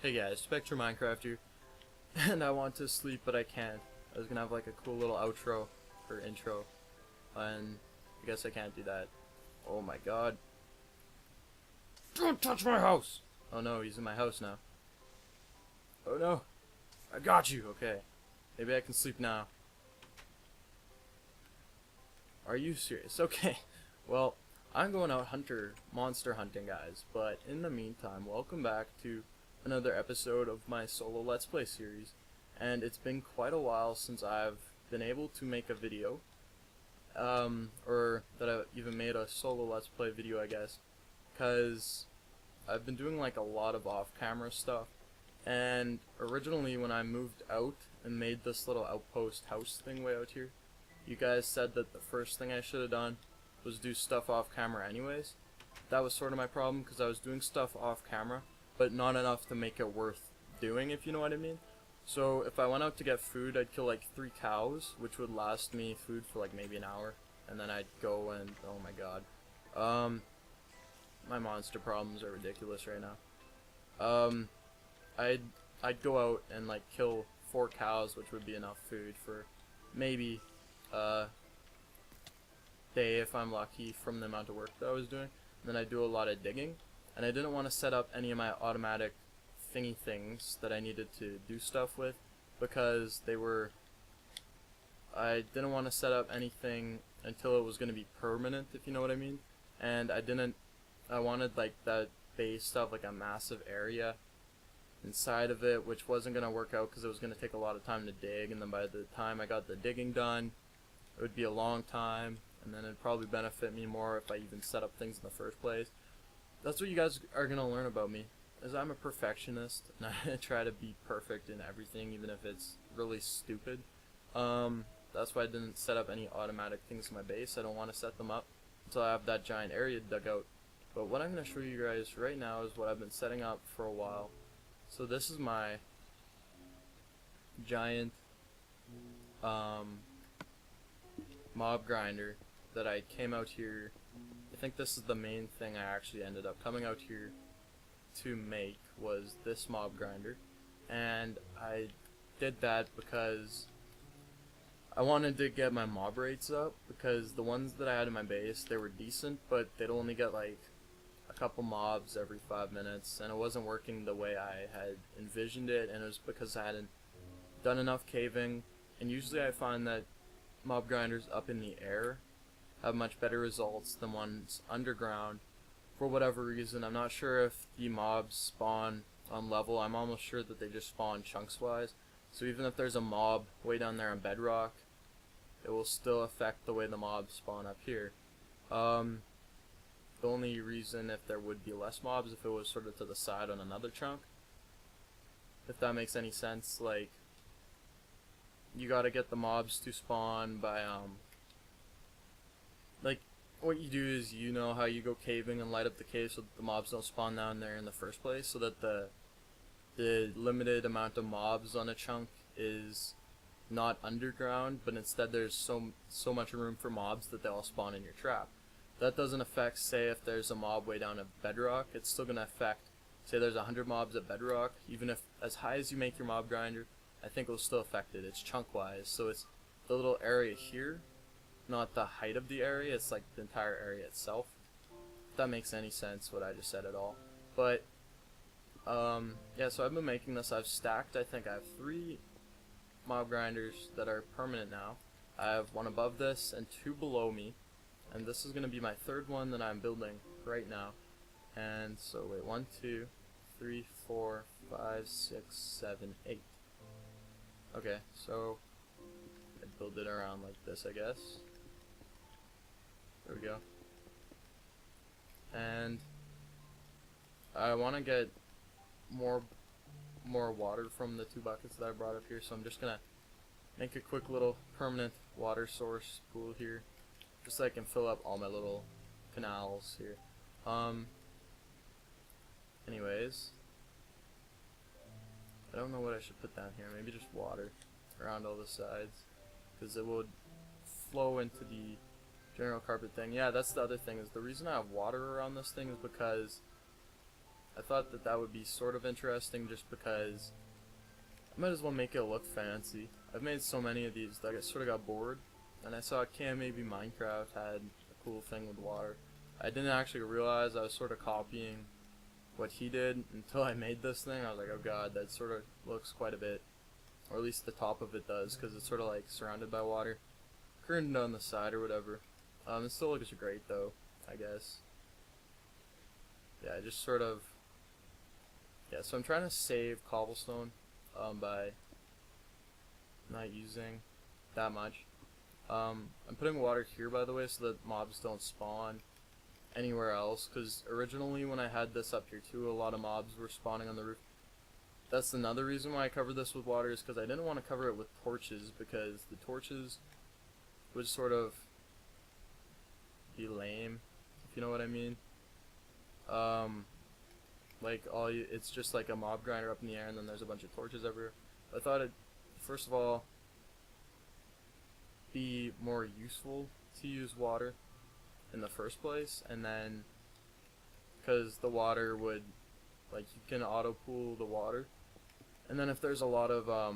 Hey guys, Spectre Minecraft here, and I want to sleep but I can't. I was gonna have like a cool little outro or intro, and I guess I can't do that. Oh my god. Don't touch my house! Oh no, he's in my house now. Oh no, I got you, okay. Maybe I can sleep now. Are you serious? Okay, well, I'm going out monster hunting guys, but in the meantime, welcome back to another episode of my solo Let's Play series, and it's been quite a while since I've been able to make a video, or that I've even made a solo Let's Play video, I guess, because I've been doing like a lot of off-camera stuff, and originally when I moved out and made this little outpost house thing way out here, you guys said that the first thing I should have done was do stuff off camera anyways. That was sort of my problem, because I was doing stuff off camera but not enough to make it worth doing, if you know what I mean. So if I went out to get food, I'd kill like 3 cows, which would last me food for like maybe an hour, and then I'd go and, oh my god, my monster problems are ridiculous right now. I'd go out and like kill 4 cows, which would be enough food for maybe day if I'm lucky from the amount of work that I was doing. And then I'd do a lot of digging, and I didn't want to set up any of my automatic thingy things that I needed to do stuff with, because I didn't want to set up anything until it was going to be permanent, if you know what I mean. And I wanted like that base to have like a massive area inside of it, which wasn't going to work out because it was going to take a lot of time to dig, and then by the time I got the digging done, it would be a long time, and then it'd probably benefit me more if I even set up things in the first place. That's what you guys are going to learn about me, is I'm a perfectionist, and I try to be perfect in everything, even if it's really stupid. That's why I didn't set up any automatic things in my base. I don't want to set them up until I have that giant area dug out. But what I'm going to show you guys right now is what I've been setting up for a while. So this is my giant mob grinder that I came out here. I think this is the main thing I actually ended up coming out here to make, was this mob grinder. And I did that because I wanted to get my mob rates up, because the ones that I had in my base, they were decent, but they'd only get like a couple mobs every 5 minutes, and it wasn't working the way I had envisioned it, and it was because I hadn't done enough caving. And usually I find that mob grinders up in the air have much better results than ones underground for whatever reason. I'm not sure if the mobs spawn on level. I'm almost sure that they just spawn chunks wise, so even if there's a mob way down there on bedrock, it will still affect the way the mobs spawn up here. The only reason if there would be less mobs if it was sort of to the side on another chunk, if that makes any sense. Like, you gotta get the mobs to spawn by like, what you do is, you know how you go caving and light up the cave so that the mobs don't spawn down there in the first place, so that the limited amount of mobs on a chunk is not underground, but instead there's so much room for mobs that they all spawn in your trap. That doesn't affect, say, if there's a mob way down at bedrock. It's still going to affect, say there's 100 mobs at bedrock, even if as high as you make your mob grinder, I think it will still affect it. It's chunk wise, so it's the little area here, not the height of the area. It's like the entire area itself. If that makes any sense, what I just said at all. But yeah, so I've been making this. I've stacked, I think I have 3 mob grinders that are permanent now. I have 1 above this and 2 below me, and this is going to be my 3rd one that I'm building right now. And so wait, 1, 2, 3, 4, 5, 6, 7, 8. Okay, so I build it around like this, I guess. There we go. And I want to get more water from the 2 buckets that I brought up here, so I'm just gonna make a quick little permanent water source pool here, just so I can fill up all my little canals here. Anyways, I don't know what I should put down here. Maybe just water around all the sides, because it would flow into the general carpet thing. Yeah, that's the other thing, is the reason I have water around this thing is because I thought that that would be sort of interesting just because I might as well make it look fancy. I've made so many of these that I sort of got bored, and I saw maybe Minecraft had a cool thing with water. I didn't actually realize I was sort of copying what he did until I made this thing. I was like, oh god, that sort of looks quite a bit, or at least the top of it does, because it's sort of like surrounded by water, curtained on the side or whatever. It still looks great though, I guess. Yeah, just sort of. Yeah, so I'm trying to save cobblestone by not using that much. I'm putting water here, by the way, so that mobs don't spawn anywhere else, because originally when I had this up here too, a lot of mobs were spawning on the roof. That's another reason why I covered this with water, is because I didn't want to cover it with torches, because the torches would sort of be lame, if you know what I mean. Like it's just like a mob grinder up in the air, and then there's a bunch of torches everywhere. I thought it, first of all, be more useful to use water in the first place, and then because the water would, like, you can auto pool the water, and then if there's a lot of I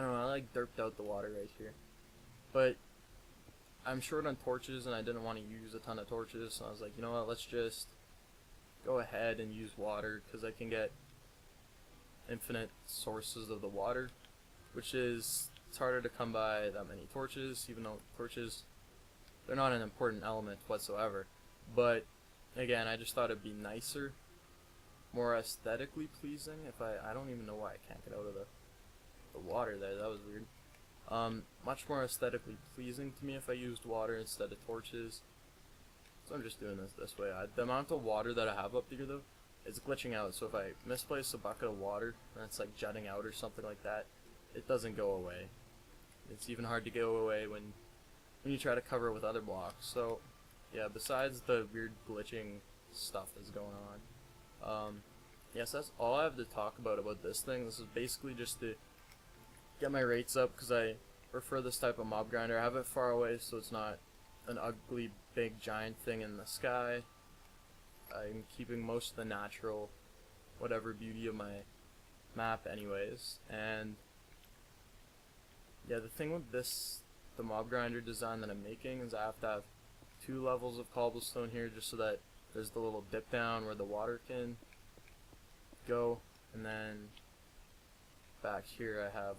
don't know, I like derped out the water right here, but I'm short on torches and I didn't want to use a ton of torches, so I was like, you know what, let's just go ahead and use water, because I can get infinite sources of the water, which is, it's harder to come by that many torches, even though torches, they're not an important element whatsoever. But again, I just thought it'd be nicer, more aesthetically pleasing if I don't even know why I can't get out of the water there, that was weird. Much more aesthetically pleasing to me if I used water instead of torches. So I'm just doing this way. The amount of water that I have up here though, is glitching out, so if I misplace a bucket of water and it's like jutting out or something like that, it doesn't go away. It's even hard to go away when you try to cover it with other blocks. So yeah, besides the weird glitching stuff that's going on, yes, that's all I have to talk about this thing. This is basically just to get my rates up, because I prefer this type of mob grinder. I have it far away so it's not an ugly big giant thing in the sky. I'm keeping most of the natural whatever beauty of my map anyways. And yeah, the thing with the mob grinder design that I'm making is I have to have 2 levels of cobblestone here, just so that there's the little dip down where the water can go, and then back here I have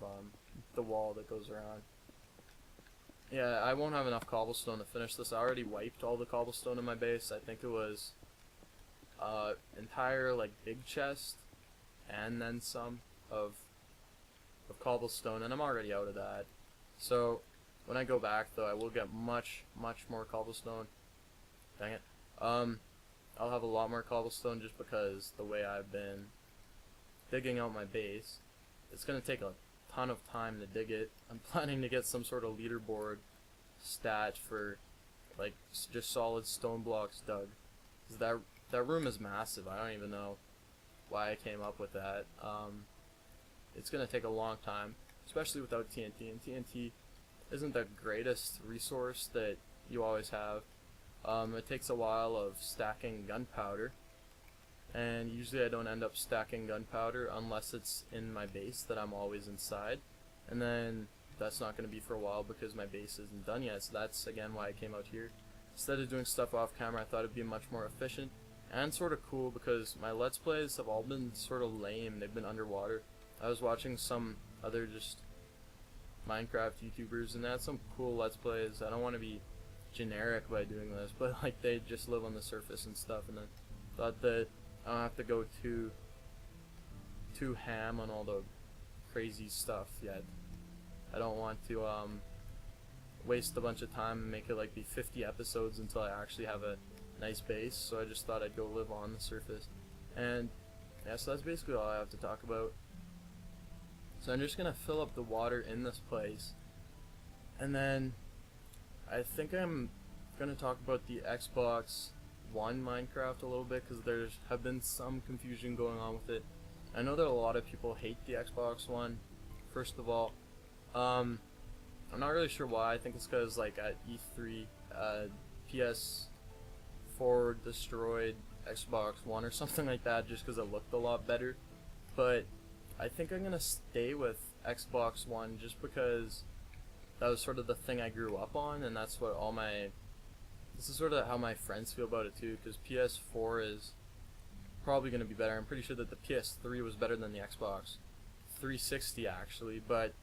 the wall that goes around. Yeah, I won't have enough cobblestone to finish this. I already wiped all the cobblestone in my base. I think it was entire like big chest and then some of cobblestone, and I'm already out of that. So when I go back though, I will get much more cobblestone. Dang it. I'll have a lot more cobblestone, just because the way I've been digging out my base, it's gonna take a ton of time to dig it. I'm planning to get some sort of leaderboard stat for like just solid stone blocks dug, because that room is massive. I don't even know why I came up with that. It's gonna take a long time, especially without TNT, and TNT isn't the greatest resource that you always have. It takes a while of stacking gunpowder, and usually I don't end up stacking gunpowder unless it's in my base that I'm always inside, and then that's not going to be for a while because my base isn't done yet. So that's again why I came out here. Instead of doing stuff off camera, I thought it'd be much more efficient and sort of cool, because my let's plays have all been sort of lame. They've been underwater. I was watching some other just Minecraft YouTubers, and they had some cool let's plays. I don't want to be generic by doing this, but like they just live on the surface and stuff, and then thought that I don't have to go too ham on all the crazy stuff yet. I don't want to waste a bunch of time and make it like be 50 episodes until I actually have a nice base, so I just thought I'd go live on the surface. And yeah, so that's basically all I have to talk about. So I'm just gonna fill up the water in this place, and then I think I'm gonna talk about the Xbox One Minecraft a little bit, because there have been some confusion going on with it. I know that a lot of people hate the Xbox One. First of all, I'm not really sure why. I think it's because like at E3, PS4 destroyed Xbox One or something like that, just because it looked a lot better. But I think I'm gonna stay with Xbox One just because that was sort of the thing I grew up on, and that's what all my. This is sort of how my friends feel about it too, because PS4 is probably gonna be better. I'm pretty sure that the PS3 was better than the Xbox 360 actually, but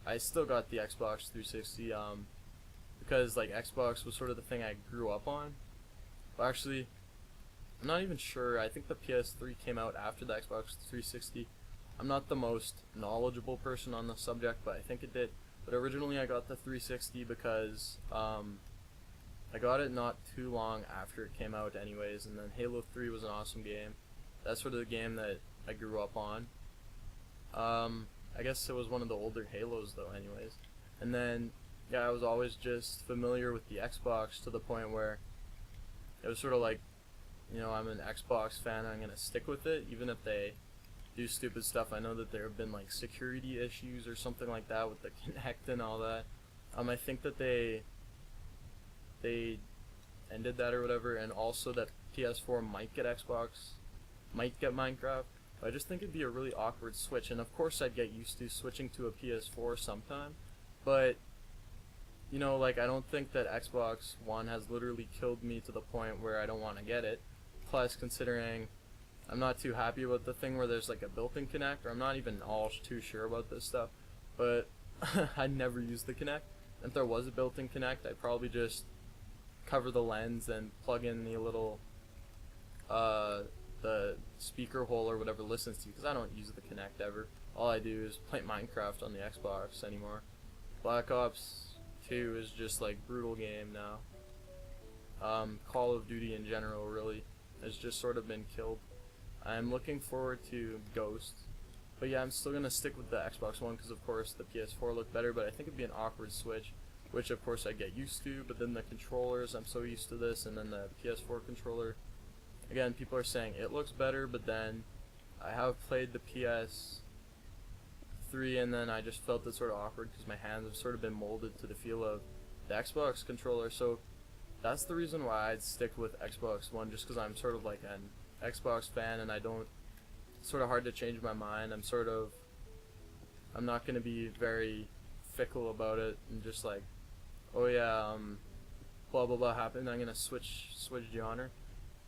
I still got the Xbox 360 because like Xbox was sort of the thing I grew up on. But actually, I'm not even sure. I think the PS3 came out after the Xbox 360. I'm not the most knowledgeable person on the subject, but I think it did. But originally I got the 360 because I got it not too long after it came out anyways, and then Halo 3 was an awesome game. That's sort of the game that I grew up on. I guess it was one of the older Halos though anyways. And then, yeah, I was always just familiar with the Xbox to the point where it was sort of like, you know, I'm an Xbox fan, I'm gonna stick with it, even if they do stupid stuff. I know that there have been like security issues or something like that with the Kinect and all that. I think that they ended that or whatever, and also that PS4 might get Minecraft. But I just think it'd be a really awkward switch, and of course I'd get used to switching to a PS4 sometime, but you know, like, I don't think that Xbox One has literally killed me to the point where I don't want to get it. Plus, considering I'm not too happy about the thing where there's like a built-in Kinect, or I'm not even all too sure about this stuff, but I never used the Kinect. If there was a built-in Kinect, I'd probably just cover the lens and plug in the little the speaker hole or whatever listens to, because I don't use the Kinect ever. All I do is play Minecraft on the Xbox anymore. Black Ops 2 is just like brutal game now. Call of Duty in general really has just sort of been killed. I'm looking forward to Ghost, but yeah, I'm still gonna stick with the Xbox One because of course the PS4 looked better, but I think it'd be an awkward switch, which of course I get used to. But then the controllers, I'm so used to this, and then the PS4 controller, again, people are saying it looks better, but then I have played the PS3 and then I just felt it sort of awkward because my hands have sort of been molded to the feel of the Xbox controller. So that's the reason why I'd stick with Xbox One, just because I'm sort of like an Xbox fan and I don't, it's sort of hard to change my mind. I'm not going to be very fickle about it and just like, oh yeah, blah blah blah happened, I'm going to switch genre.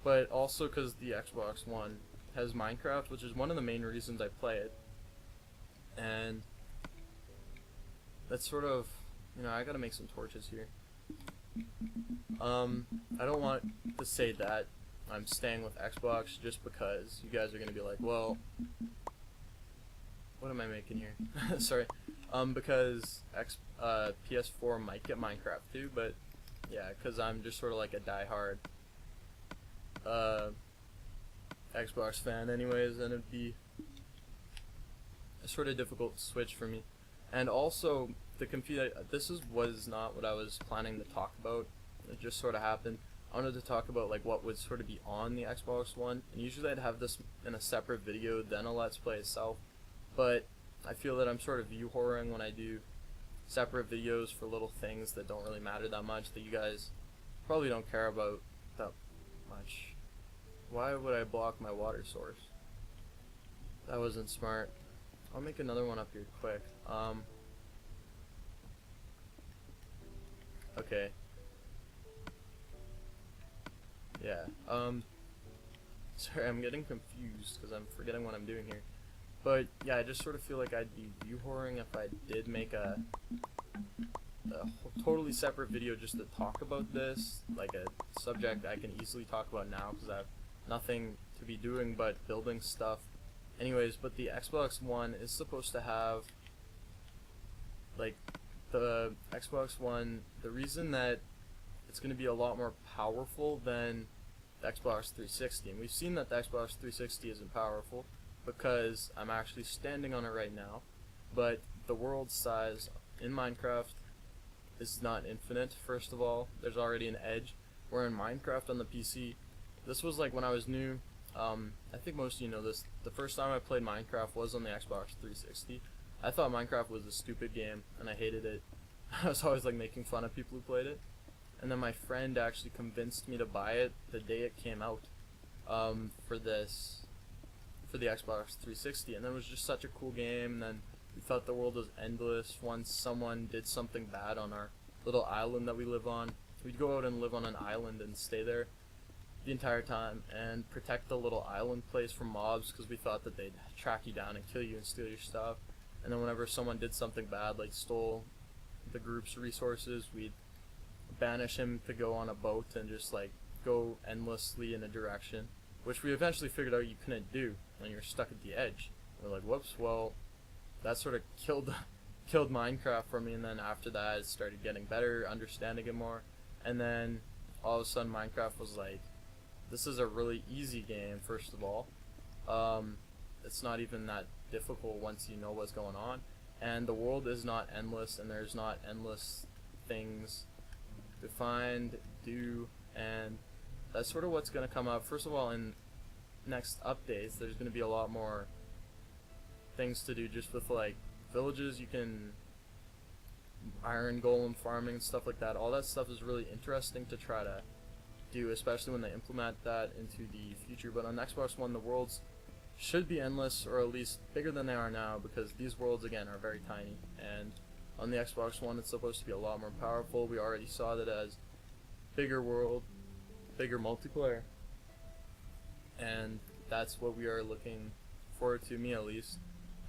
But also because the Xbox One has Minecraft, which is one of the main reasons I play it. And that's sort of, you know, I gotta make some torches here. I don't want to say that I'm staying with Xbox just because you guys are gonna be like, well, what am I making here? Sorry. Because PS4 might get Minecraft too, but yeah, because I'm just sort of like a diehard Xbox fan anyways, and it'd be a sort of difficult switch for me. And also, this was not what I was planning to talk about. It just sort of happened. I wanted to talk about like what would sort of be on the Xbox One, and usually I'd have this in a separate video, then a Let's Play itself. But I feel that I'm sort of view whoring when I do separate videos for little things that don't really matter that much, that you guys probably don't care about that much. Why would I block my water source? That wasn't smart. I'll make another one up here quick. Okay. Yeah, sorry, I'm getting confused because I'm forgetting what I'm doing here. But yeah, I just sort of feel like I'd be view whoring if I did make a totally separate video just to talk about this, like a subject I can easily talk about now because I have nothing to be doing but building stuff. Anyways, but the Xbox One is supposed to have, like, the Xbox One, the reason that it's going to be a lot more powerful than the Xbox 360, and we've seen that the Xbox 360 isn't powerful because I'm actually standing on it right now, but the world size in Minecraft is not infinite. First of all, there's already an edge, where in Minecraft on the PC, this was like when I was new. I think most of you know this, the first time I played Minecraft was on the Xbox 360. I thought Minecraft was a stupid game, and I hated it. I was always like making fun of people who played it. And then my friend actually convinced me to buy it the day it came out. for the Xbox 360, and it was just such a cool game. And then we thought the world was endless. Once someone did something bad on our little island that we live on, we'd go out and live on an island and stay there the entire time and protect the little island place from mobs, because we thought that they'd track you down and kill you and steal your stuff. And then whenever someone did something bad, like stole the group's resources, we'd banish him to go on a boat and just like go endlessly in a direction, which we eventually figured out you couldn't do when you're stuck at the edge. We're like, whoops, well, that sort of killed Minecraft for me. And then after that, it started getting better, understanding it more, and then all of a sudden Minecraft was like, this is a really easy game. First of all, it's not even that difficult once you know what's going on, and the world is not endless, and there's not endless things to find, do, and that's sort of what's going to come up. First of all, in next updates, there's going to be a lot more things to do, just with like villages. You can iron golem farming and stuff like that. All that stuff is really interesting to try to do, especially when they implement that into the future. But on Xbox One, the worlds should be endless, or at least bigger than they are now, because these worlds again are very tiny, and on the Xbox One it's supposed to be a lot more powerful. We already saw that as bigger world, bigger multiplayer, and that's what we are looking forward to, me at least.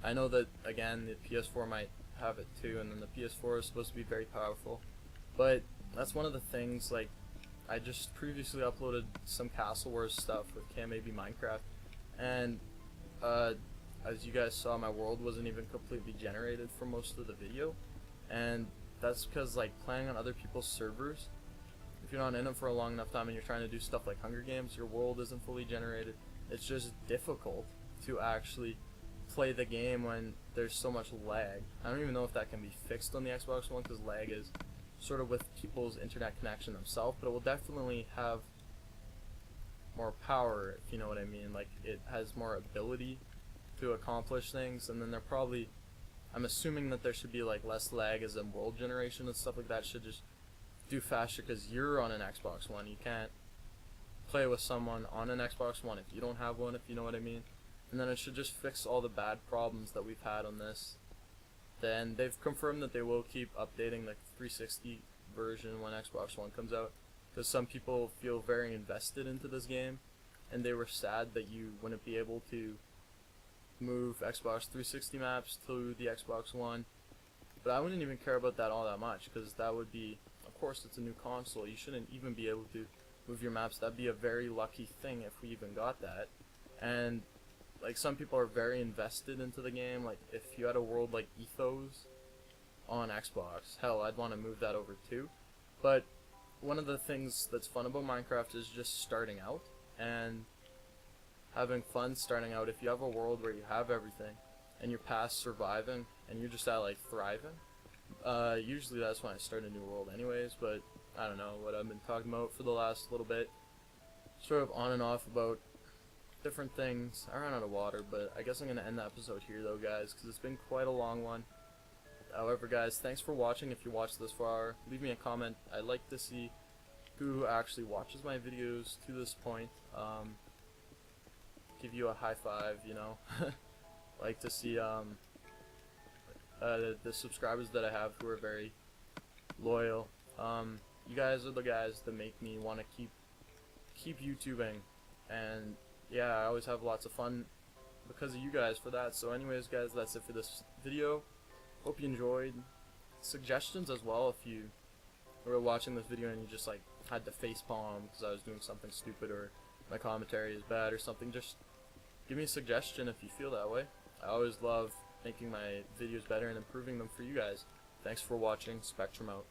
I know that again the PS4 might have it too, and then the PS4 is supposed to be very powerful, but that's one of the things. Like, I just previously uploaded some Castle Wars stuff with Can't Maybe Minecraft, and as you guys saw, my world wasn't even completely generated for most of the video, and that's because like playing on other people's servers, if you're not in them for a long enough time and you're trying to do stuff like Hunger Games, your world isn't fully generated. It's just difficult to actually play the game when there's so much lag. I don't even know if that can be fixed on the Xbox One, because lag is sort of with people's internet connection themselves, but it will definitely have more power, if you know what I mean. Like, it has more ability to accomplish things, and then they're probably, I'm assuming that there should be like less lag as in world generation and stuff like that should just do faster, because you're on an Xbox One. You can't play with someone on an Xbox One if you don't have one, if you know what I mean. And then it should just fix all the bad problems that we've had on this. Then they've confirmed that they will keep updating the 360 version when Xbox One comes out, because some people feel very invested into this game, and they were sad that you wouldn't be able to move Xbox 360 maps to the Xbox One. But I wouldn't even care about that all that much, because that would be, of course it's a new console, you shouldn't even be able to move your maps. That'd be a very lucky thing if we even got that. And like, some people are very invested into the game. Like, if you had a world like Ethos on Xbox, hell, I'd want to move that over too. But one of the things that's fun about Minecraft is just starting out and having fun starting out. If you have a world where you have everything and you're past surviving and you're just at like thriving, usually that's when I start a new world anyways. But I don't know what I've been talking about for the last little bit, sort of on and off about different things. I ran out of water, but I guess I'm going to end the episode here though, guys, because it's been quite a long one. However, guys, thanks for watching. If you watched this far, leave me a comment. I'd like to see who actually watches my videos to this point. Give you a high five, you know. Like to see the subscribers that I have who are very loyal. You guys are the guys that make me want to keep YouTubing, and yeah, I always have lots of fun because of you guys for that. So anyways, guys, that's it for this video. Hope you enjoyed. Suggestions as well, if you were watching this video and you just like had to facepalm because I was doing something stupid or my commentary is bad or something, just give me a suggestion if you feel that way. I always love making my videos better and improving them for you guys. Thanks for watching. Spectrum out.